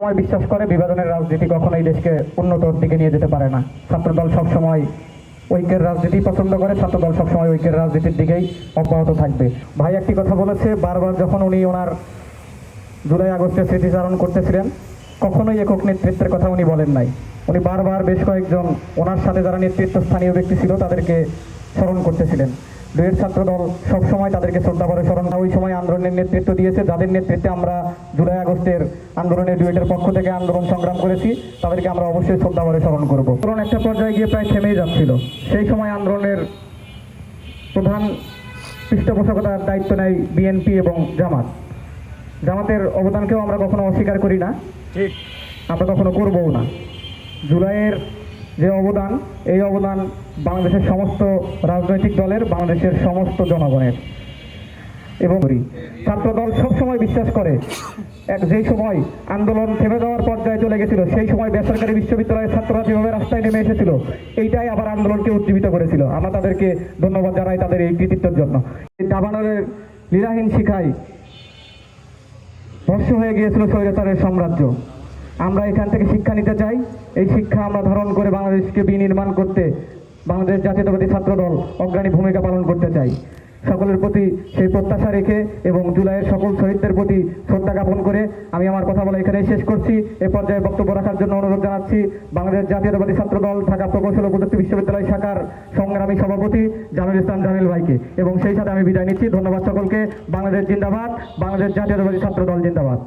সময় বিশ্বাস করে বিভাজনের রাজনীতি কখনো এই দেশকে উন্নতর দিকে নিয়ে যেতে পারে না। ছাত্রদল সবসময় ঐক্যের রাজনীতি পছন্দ করে, ছাত্রদল সবসময় ঐক্যের রাজনীতির দিকেই অব্যাহত থাকবে। ভাই একটি কথা বলেছে, বারবার যখন উনি ওনার জুলাই আগস্টের স্মৃতিচারণ করতেছিলেন, কখনোই একক নেতৃত্বের কথা উনি বলেন নাই। উনি বারবার বেশ কয়েকজন ওনার সাথে যারা নেতৃত্বস্থানীয় ব্যক্তি ছিল তাদেরকে স্মরণ করতেছিলেন। ডুয়েট ছাত্রদল সবসময় তাদেরকে শ্রদ্ধা করে স্মরণ, ওই সময় আন্দোলনের নেতৃত্ব দিয়েছে, যাদের নেতৃত্বে আমরা জুলাই আগস্টের আন্দোলনের ডুয়েটের পক্ষ থেকে আন্দোলন সংগ্রাম করেছি, তাদেরকে আমরা অবশ্যই শ্রদ্ধা করে স্মরণ করব। কারণ একটা পর্যায়ে গিয়ে প্রায় থেমেই যাচ্ছিল। সেই সময় আন্দোলনের প্রধান পৃষ্ঠপোষকতার দায়িত্ব নেয় বিএনপি এবং জামাতের অবদানকেও আমরা কখনো অস্বীকার করি না, ঠিক আমরা কখনো করবও না। জুলাইয়ের যে অবদান, এই অবদান বাংলাদেশের সমস্ত রাজনৈতিক দলের, বাংলাদেশের সমস্ত জনগণের। এবং ছাত্রদল সবসময় বিশ্বাস করে যেই সময় আন্দোলন থেমে যাওয়ার পর্যায়ে চলে গেছিল, সেই সময় বেসরকারি বিশ্ববিদ্যালয়ের ছাত্ররা যেভাবে রাস্তায় নেমে এসেছিল, এইটাই আবার আন্দোলনকে উজ্জীবিত করেছিল। আমরা তাদেরকে ধন্যবাদ জানাই তাদের এই কৃতিত্বের জন্য। দাবানলের লীলাহীন শিখায় ভস্য হয়ে গিয়েছিল স্বৈরাচারের সাম্রাজ্য। আমরা এখান থেকে শিক্ষা নিতে চাই। এই শিক্ষা আমরা ধারণ করে বাংলাদেশকে বিনির্মাণ করতে বাংলাদেশ জাতীয়তাবাদী ছাত্রদল অগ্রণী ভূমিকা পালন করতে চাই। সকলের প্রতি সেই প্রত্যাশা রেখে এবং জুলাইয়ের সকল শহীদদের প্রতি শ্রদ্ধা জ্ঞাপন করে আমি আমার কথা বলা এখানেই শেষ করছি। এ পর্যায়ে বক্তব্য রাখার জন্য অনুরোধ জানাচ্ছি বাংলাদেশ জাতীয়তাবাদী ছাত্রদল ঢাকা প্রকৌশল ও প্রযুক্তি বিশ্ববিদ্যালয় শাখার সংগ্রামী সভাপতি জামিল ইসলাম জামিল ভাইকে, এবং সেই সাথে আমি বিদায় নিচ্ছি। ধন্যবাদ সকলকে। বাংলাদেশ জিন্দাবাদ, বাংলাদেশ জাতীয়তাবাদী ছাত্রদল জিন্দাবাদ।